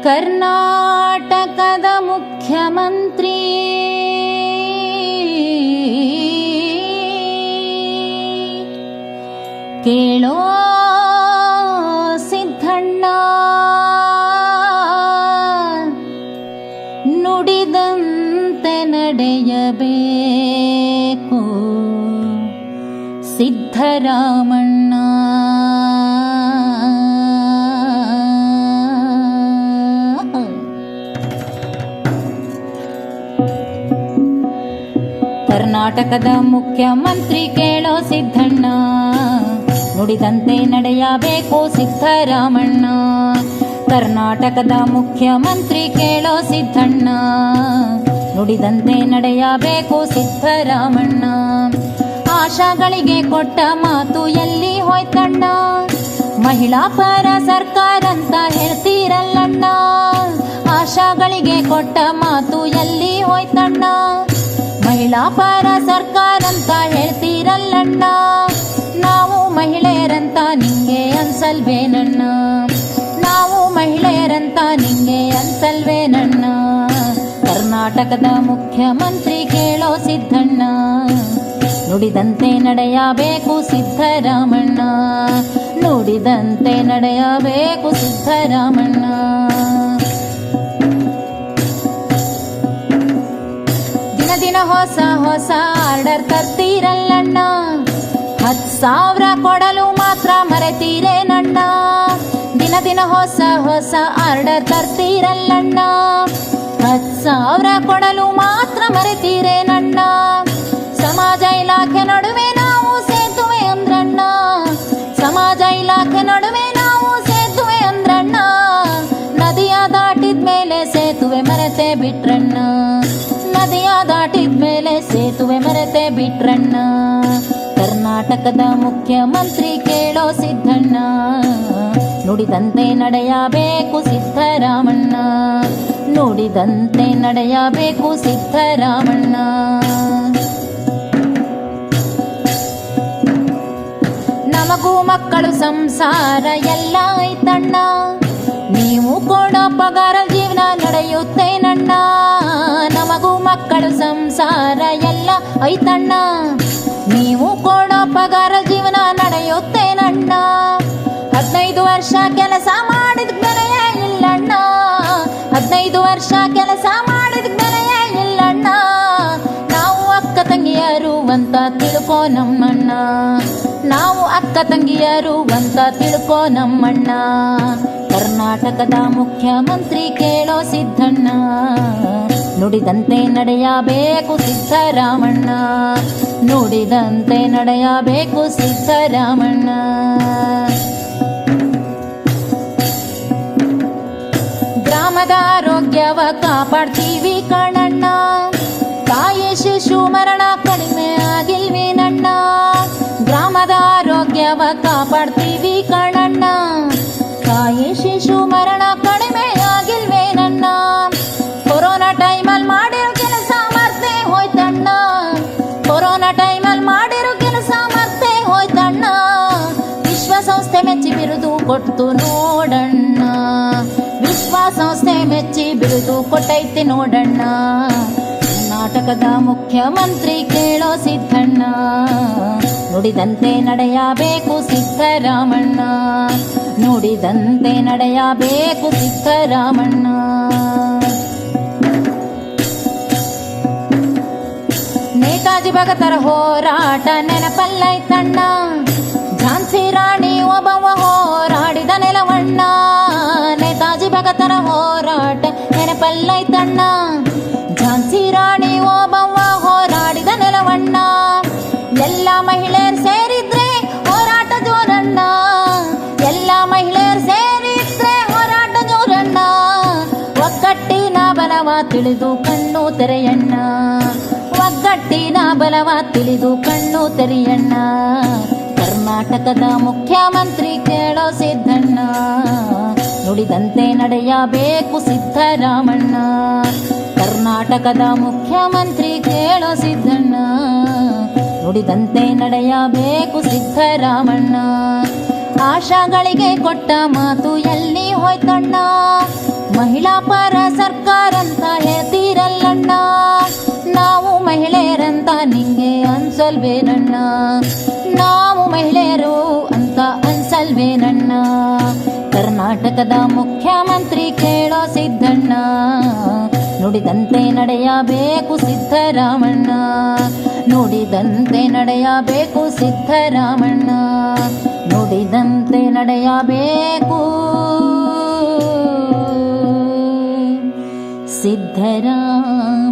ಕರ್ನಾಟಕದ ಮುಖ್ಯಮಂತ್ರಿ ಕೇಳೋ ಸಿದ್ಧಣ್ಣ, ನುಡಿದಂತೆ ನಡೆಯಬೇಕು ಸಿದ್ಧರಾಮಣ್ಣ. ಕರ್ನಾಟಕದ ಮುಖ್ಯಮಂತ್ರಿ ಕೇಳೋ ಸಿದ್ಧಣ್ಣ, ನುಡಿದಂತೆ ನಡೆಯಬೇಕು ಸಿದ್ಧರಾಮಣ್ಣ. ಕರ್ನಾಟಕದ ಮುಖ್ಯಮಂತ್ರಿ ಕೇಳೋ ಸಿದ್ಧಣ್ಣ, ನುಡಿದಂತೆ ನಡೆಯಬೇಕು ಸಿದ್ಧರಾಮಣ್ಣ. ಆಶಾಗಳಿಗೆ ಕೊಟ್ಟ ಮಾತು ಎಲ್ಲಿ ಹೋಯ್ತಣ್ಣ, ಮಹಿಳಾ ಪರ ಸರ್ಕಾರ ಅಂತ ಹೇಳ್ತೀರಲ್ಲಣ್ಣ. ಆಶಾಗಳಿಗೆ ಕೊಟ್ಟ ಮಾತು ಎಲ್ಲಿ ಹೋಯ್ತಣ್ಣ, ಮಹಿಳಾ ಪರ ಸರ್ಕಾರ ಅಂತ ಹೇಳ್ತೀರಲ್ಲಣ್ಣ. ನಾವು ಮಹಿಳೆಯರಂತ ನಿಂಗೆ ಅನ್ಸಲ್ವೇನಣ್ಣ, ನಾವು ಮಹಿಳೆಯರಂತ ನಿಂಗೆ ಅನ್ಸಲ್ವೇನಣ್ಣ. ಕರ್ನಾಟಕದ ಮುಖ್ಯಮಂತ್ರಿ ಕೇಳೋ ಸಿದ್ಧಣ್ಣ, ನುಡಿದಂತೆ ನಡೆಯಬೇಕು ಸಿದ್ಧರಾಮಣ್ಣ, ನುಡಿದಂತೆ ನಡೆಯಬೇಕು ಸಿದ್ಧರಾಮಣ್ಣ. ದಿನ ದಿನ ಹೊಸ ಹೊಸ ಆರ್ಡರ್ ತರ್ತೀರಲ್ಲಣ್ಣ, 10,000 ಕೊಡಲು ಮಾತ್ರ ಮರೆತೀರೇನಣ್ಣ. ದಿನ ದಿನ ಹೊಸ ಹೊಸ ಆರ್ಡರ್ ತರ್ತೀರಲ್ಲಣ್ಣ, 10,000 ಕೊಡಲು ಮಾತ್ರ ಮರೆತೀರೇನಣ್ಣ. ಸಮಾಜ ಇಲಾಖೆ ನಡುವೆ ನಾವು ಸೇತುವೆ ಅಂದ್ರಣ್ಣ, ಸಮಾಜ ಇಲಾಖೆ ನಡುವೆ ನಾವು ಸೇತುವೆ ಅಂದ್ರಣ್ಣ. ನದಿಯ ದಾಟಿದ್ಮೇಲೆ ಸೇತುವೆ ಮರೆತೆ ಬಿಟ್ರಣ್ಣ, ನದಿಯ ದಾಟಿದ್ಮೇಲೆ ಸೇತುವೆ ಮರೆತೆ ಬಿಟ್ರಣ್ಣ. ಕರ್ನಾಟಕದ ಮುಖ್ಯಮಂತ್ರಿ ಕೇಳೋ ಸಿದ್ಧಣ್ಣ, ನುಡಿದಂತೆ ನಡೆಯಬೇಕು ಸಿದ್ಧರಾಮಣ್ಣ, ನುಡಿದಂತೆ ನಡೆಯಬೇಕು ಸಿದ್ಧರಾಮಣ್ಣ. ನಮಗೂ ಮಕ್ಕಳು ಸಂಸಾರ ಎಲ್ಲ ಐತಣ್ಣ, ನೀವು ಕೊಡೋ ಪಗಾರ ಜೀವನ ನಡೆಯುತ್ತೇನಣ್ಣ. ನಮಗೂ ಮಕ್ಕಳು ಸಂಸಾರ ಎಲ್ಲ ಐತಣ್ಣ, ನೀವು ಕೊಡೋ ಪಗಾರ ಜೀವನ ನಡೆಯುತ್ತೇನಣ್ಣ. 15 ವರ್ಷ ಕೆಲಸ ಮಾಡಿದ ಬೆಲೆಯೇ ಇಲ್ಲಣ್ಣ, 15 ವರ್ಷ ಕೆಲಸ ಮಾಡಿದ ಬೆಲೆಯೇ ಇಲ್ಲಣ್ಣ. ನಾವು ಅಕ್ಕ ತಂಗಿಯರು ಅಂತ ತಿಳ್ಕೋ ನಮ್ಮಣ್ಣ, ನಾವು ಅಕ್ಕ ತಂಗಿಯರು ಅಂತ ತಿಳ್ಕೋ ನಮ್ಮಣ್ಣ. ಕರ್ನಾಟಕದ ಮುಖ್ಯಮಂತ್ರಿ ಕೇಳೋ ಸಿದ್ಧಣ್ಣ, ನುಡಿದಂತೆ ನಡೆಯಬೇಕು ಸಿದ್ಧರಾಮಣ್ಣ, ನುಡಿದಂತೆ ನಡೆಯಬೇಕು ಸಿದ್ಧರಾಮಣ್ಣ. ಗ್ರಾಮದ ಆರೋಗ್ಯವ ಕಾಪಾಡ್ತೀವಿ ಕಣಣ್ಣ, ತಾಯಿ ಶಿಶು ಮರಣ ಕಡಿಮೆ ಆಗಿಲ್ವೇನಣ್ಣ. ಗ್ರಾಮದ ಆರೋಗ್ಯವ ಕಾಪಾಡ್ತೀವಿ ಕಣಣ್ಣ, ತಾಯಿ ಶಿಶು ಮರಣ ಕಡಿಮೆ ಆಗಿಲ್ವೇನಣ್ಣ. ಕೊರೋನಾ ಟೈಮಲ್ಲಿ ಮಾಡಿರೋ ಕೆಲಸ ಮರ್ತೇ ಹೋಯ್ತಣ್ಣ, ಕೊರೋನಾ ಟೈಮಲ್ಲಿ ಮಾಡಿರೋ ಕೆಲಸ ಮರ್ತೇ ಹೋಯ್ತಣ್ಣ. ವಿಶ್ವಸಂಸ್ಥೆ ಮೆಚ್ಚಿ ಬಿರುದು ಕೊಟ್ಟು ನೋಡಣ್ಣ, ವಿಶ್ವಸಂಸ್ಥೆ ಮೆಚ್ಚಿ ಬಿರುದು ಕೊಟ್ಟೈತಿ ನೋಡಣ್ಣ. ಕರ್ನಾಟಕದ ಮುಖ್ಯಮಂತ್ರಿ ಕೇಳೋ ಸಿದ್ಧಣ್ಣ, ನುಡಿದಂತೆ ನಡೆಯಬೇಕು ಸಿದ್ಧರಾಮಣ್ಣ, ನುಡಿದಂತೆ ನಡೆಯಬೇಕು ಸಿದ್ಧರಾಮಣ್ಣ. ನೇತಾಜಿ ಭಗತರ ಹೋರಾಟ ನೆನಪಲ್ಲೈತಣ್ಣ, ಝಾನ್ಸಿ ರಾಣಿ ಒಬ್ಬವ ಹೋರಾಡಿದ ನೆಲವಣ್ಣ. ನೇತಾಜಿ ಭಗತರ ಹೋರಾಟ ನೆನಪಲ್ಲೈತಣ್ಣ, ಝಾನ್ಸಿ ರಾಣಿ ಒಬ್ಬವ ಹೋರಾಡಿದ ನೆಲವಣ್ಣ. ಎಲ್ಲ ಮಹಿಳೆಯರು ಸೇರಿದ್ರೆ ಹೋರಾಟ ಜೋರಣ್ಣ, ಎಲ್ಲ ಮಹಿಳೆಯರು ಸೇರಿದ್ರೆ ಹೋರಾಟ ಜೋರಣ್ಣ. ಒಗ್ಗಟ್ಟಿನ ಬಲವ ತಿಳಿದು ಕಣ್ಣು ತೆರೆಯಣ್ಣ, ಒಗ್ಗಟ್ಟಿನ ಬಲವ ತಿಳಿದು ಕಣ್ಣು ತೆರೆಯಣ್ಣ. ಕರ್ನಾಟಕದ ಮುಖ್ಯಮಂತ್ರಿ ಕೇಳೋ ಸಿದ್ಧಣ್ಣ, ನುಡಿದಂತೆ ನಡೆಯಬೇಕು ಸಿದ್ಧರಾಮಣ್ಣ, ಕರ್ನಾಟಕದ ಮುಖ್ಯಮಂತ್ರಿ ಕೇಳೋ ಸಿದ್ಧಣ್ಣ, ನುಡಿದಂತೆ ನಡೆಯಬೇಕು ಸಿದ್ಧರಾಮಣ್ಣ. ಆಶಾಗಳಿಗೆ ಕೊಟ್ಟ ಮಾತು ಎಲ್ಲಿ ಹೋಯ್ತಣ್ಣ, ಮಹಿಳಾ ಪರ ಸರ್ಕಾರ ಅಂತ ಹೇಳ್ತೀರಲ್ಲಣ್ಣ, ನಾವು ಮಹಿಳೆಯರಂತ ನಿಂಗೆ ಅನ್ಸಲ್ವೇನಣ್ಣ, ನಾವು ಮಹಿಳೆಯರು ಅಂತ ಅನ್ಸಲ್ವೇನಣ್ಣ. ಕರ್ನಾಟಕದ ಮುಖ್ಯಮಂತ್ರಿ ಕೇಳೋ ಸಿದ್ದಣ್ಣ, ನುಡಿದಂತೆ ನಡೆಯಬೇಕು ಸಿದ್ದರಾಮಣ್ಣ, ನುಡಿದಂತೆ ನಡೆಯಬೇಕು ಸಿದ್ದರಾಮಣ್ಣ, ನುಡಿದಂತೆ ನಡೆಯಬೇಕು ಸಿದ್ದರಾಮಣ್ಣ.